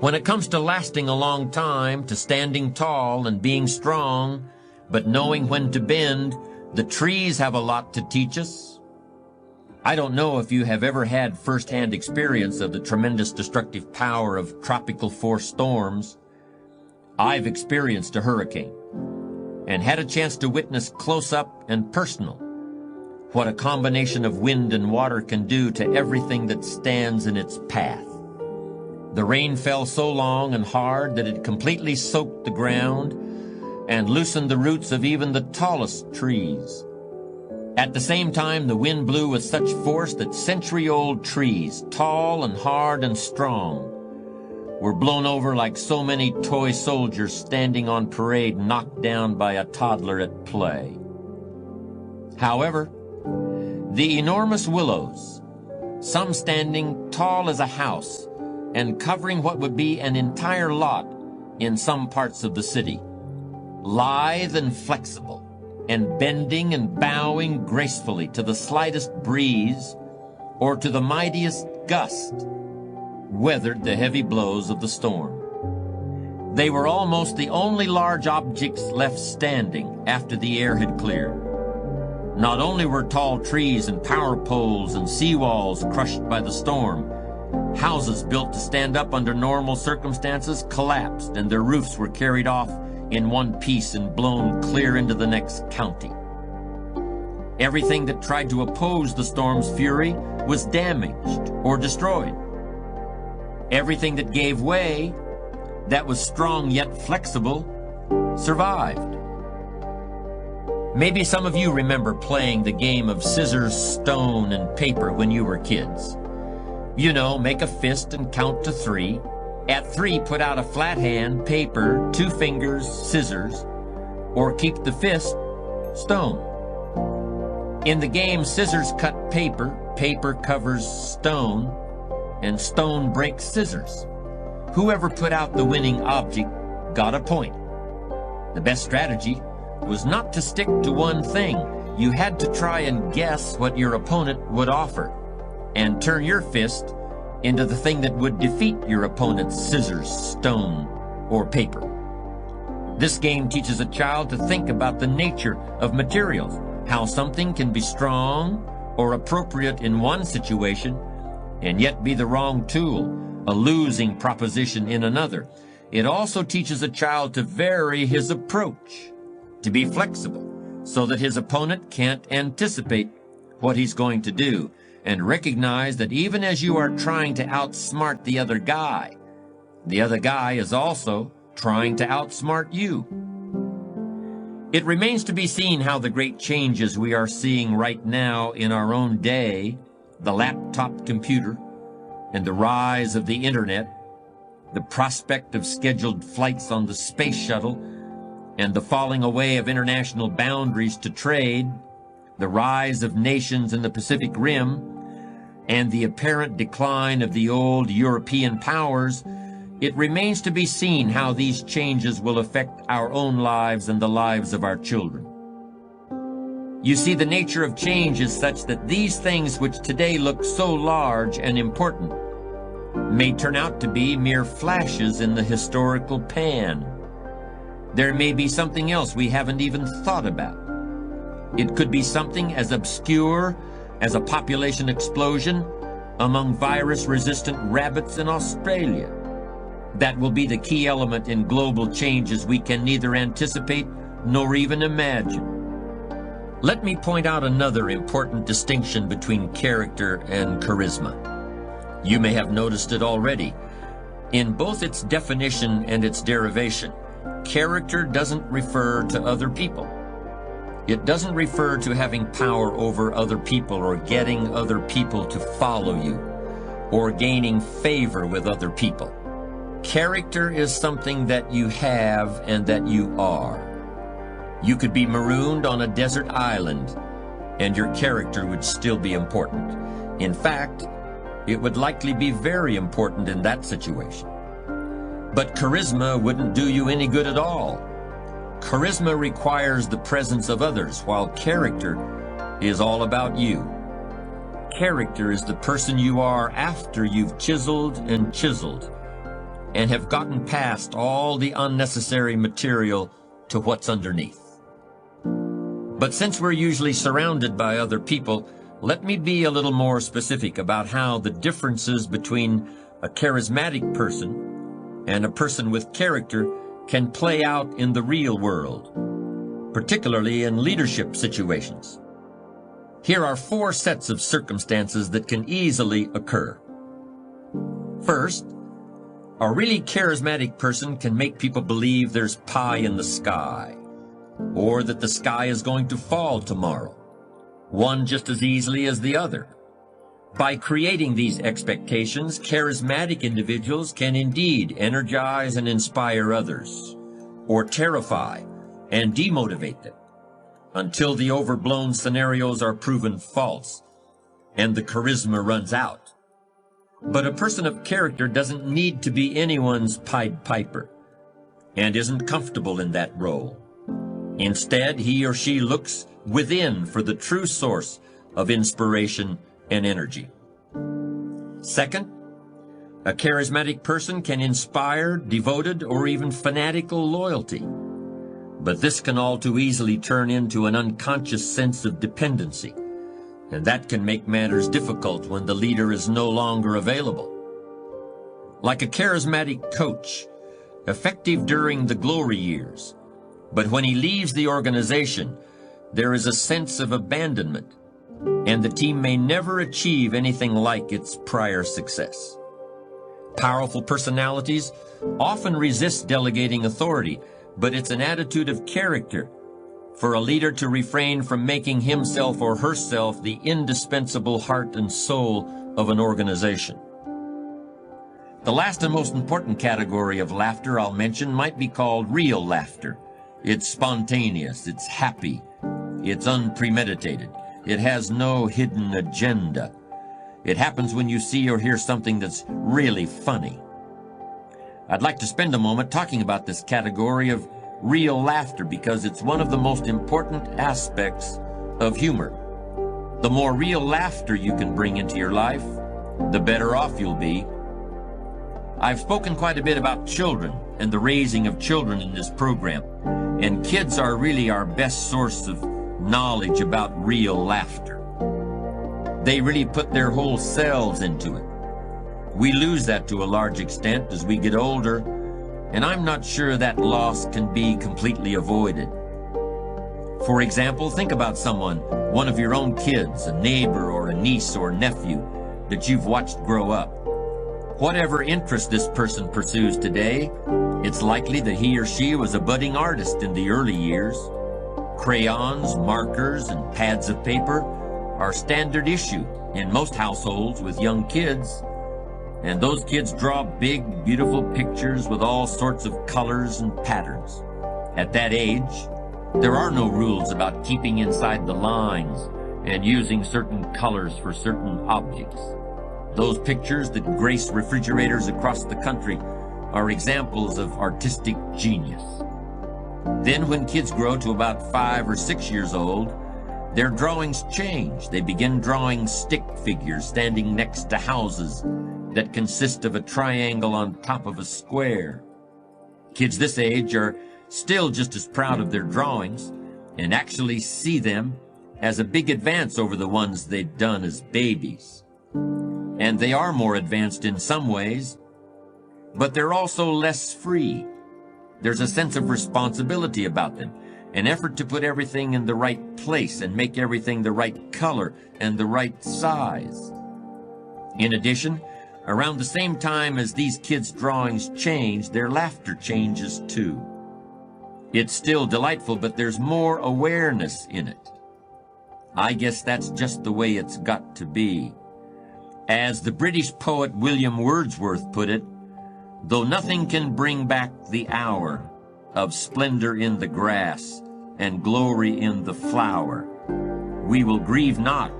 When it comes to lasting a long time, to standing tall and being strong, but knowing when to bend, the trees have a lot to teach us. I don't know if you have ever had first-hand experience of the tremendous destructive power of tropical force storms. I've experienced a hurricane and had a chance to witness close-up and personal what a combination of wind and water can do to everything that stands in its path. The rain fell so long and hard that it completely soaked the ground and loosened the roots of even the tallest trees. At the same time, the wind blew with such force that century-old trees, tall and hard and strong, were blown over like so many toy soldiers standing on parade knocked down by a toddler at play. However, the enormous willows, some standing tall as a house and covering what would be an entire lot in some parts of the city, lithe and flexible, and bending and bowing gracefully to the slightest breeze or to the mightiest gust, weathered the heavy blows of the storm. They were almost the only large objects left standing after the air had cleared. Not only were tall trees and power poles and seawalls crushed by the storm, houses built to stand up under normal circumstances collapsed and their roofs were carried off in one piece and blown clear into the next county. Everything that tried to oppose the storm's fury was damaged or destroyed. Everything that gave way, that was strong yet flexible, survived. Maybe some of you remember playing the game of scissors, stone, and paper when you were kids. You know, make a fist and count to 3. At 3, put out a flat hand, paper, 2 fingers, scissors, or keep the fist, stone. In the game, scissors cut paper, paper covers stone, and stone breaks scissors. Whoever put out the winning object got a point. The best strategy was not to stick to one thing. You had to try and guess what your opponent would offer, and turn your fist into the thing that would defeat your opponent's scissors, stone, or paper. This game teaches a child to think about the nature of materials, how something can be strong or appropriate in one situation and yet be the wrong tool, a losing proposition in another. It also teaches a child to vary his approach, to be flexible, so that his opponent can't anticipate what he's going to do, and recognize that even as you are trying to outsmart the other guy is also trying to outsmart you. It remains to be seen how the great changes we are seeing right now in our own day, the laptop computer, and the rise of the internet, the prospect of scheduled flights on the space shuttle, and the falling away of international boundaries to trade, the rise of nations in the Pacific Rim, and the apparent decline of the old European powers, it remains to be seen how these changes will affect our own lives and the lives of our children. You see, the nature of change is such that these things which today look so large and important may turn out to be mere flashes in the historical pan. There may be something else we haven't even thought about. It could be something as obscure as a population explosion among virus-resistant rabbits in Australia. That will be the key element in global changes we can neither anticipate nor even imagine. Let me point out another important distinction between character and charisma. You may have noticed it already. In both its definition and its derivation, character doesn't refer to other people. It doesn't refer to having power over other people or getting other people to follow you or gaining favor with other people. Character is something that you have and that you are. You could be marooned on a desert island and your character would still be important. In fact, it would likely be very important in that situation. But charisma wouldn't do you any good at all. Charisma requires the presence of others, while character is all about you. Character is the person you are after you've chiseled and chiseled, and have gotten past all the unnecessary material to what's underneath. But since we're usually surrounded by other people, let me be a little more specific about how the differences between a charismatic person and a person with character can play out in the real world, particularly in leadership situations. Here are 4 sets of circumstances that can easily occur. First, a really charismatic person can make people believe there's pie in the sky, or that the sky is going to fall tomorrow, one just as easily as the other. By creating these expectations, charismatic individuals can indeed energize and inspire others, or terrify and demotivate them, until the overblown scenarios are proven false and the charisma runs out. But a person of character doesn't need to be anyone's Pied Piper and isn't comfortable in that role. Instead, he or she looks within for the true source of inspiration and energy. Second, a charismatic person can inspire devoted or even fanatical loyalty. But this can all too easily turn into an unconscious sense of dependency, and that can make matters difficult when the leader is no longer available. Like a charismatic coach, effective during the glory years, but when he leaves the organization, there is a sense of abandonment, and the team may never achieve anything like its prior success. Powerful personalities often resist delegating authority, but it's an attitude of character for a leader to refrain from making himself or herself the indispensable heart and soul of an organization. The last and most important category of laughter I'll mention might be called real laughter. It's spontaneous, it's happy, it's unpremeditated, it has no hidden agenda. It happens when you see or hear something that's really funny. I'd like to spend a moment talking about this category of real laughter because it's one of the most important aspects of humor. The more real laughter you can bring into your life, the better off you'll be. I've spoken quite a bit about children and the raising of children in this program, and kids are really our best source of knowledge about real laughter. They really put their whole selves into it. We lose that to a large extent as we get older, and I'm not sure that loss can be completely avoided. For example, think about someone, one of your own kids, a neighbor or a niece or nephew that you've watched grow up. Whatever interest this person pursues today, it's likely that he or she was a budding artist in the early years. Crayons, markers, and pads of paper are standard issue in most households with young kids. And those kids draw big, beautiful pictures with all sorts of colors and patterns. At that age, there are no rules about keeping inside the lines and using certain colors for certain objects. Those pictures that grace refrigerators across the country are examples of artistic genius. Then when kids grow to about 5 or 6 years old, their drawings change. They begin drawing stick figures standing next to houses that consist of a triangle on top of a square. Kids this age are still just as proud of their drawings and actually see them as a big advance over the ones they'd done as babies. And they are more advanced in some ways, but they're also less free. There's a sense of responsibility about them, an effort to put everything in the right place and make everything the right color and the right size. In addition, around the same time as these kids' drawings change, their laughter changes too. It's still delightful, but there's more awareness in it. I guess that's just the way it's got to be. As the British poet William Wordsworth put it, though nothing can bring back the hour of splendor in the grass and glory in the flower, we will grieve not,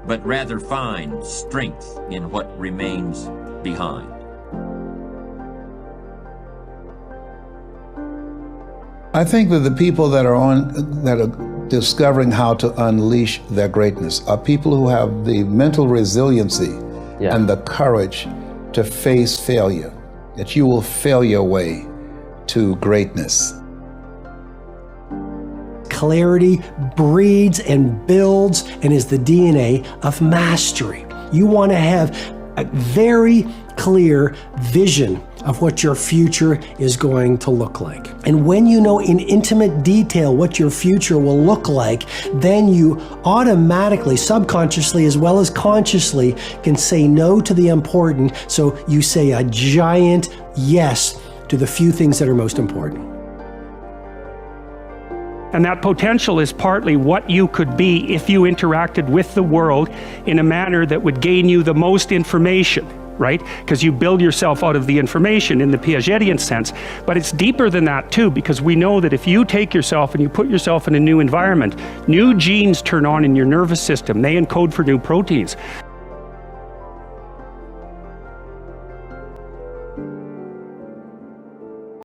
but rather find strength in what remains behind. I think that the people that are discovering how to unleash their greatness are people who have the mental resiliency and the courage to face failure. that you will fail your way to greatness. Clarity breeds and builds and is the DNA of mastery. You want to have a very clear vision of what your future is going to look like. And when you know in intimate detail what your future will look like, then you automatically, subconsciously as well as consciously, can say no to the important, so you say a giant yes to the few things that are most important. And that potential is partly what you could be if you interacted with the world in a manner that would gain you the most information, right? Because you build yourself out of the information in the Piagetian sense. But it's deeper than that too, because we know that if you take yourself and you put yourself in a new environment, new genes turn on in your nervous system. They encode for new proteins.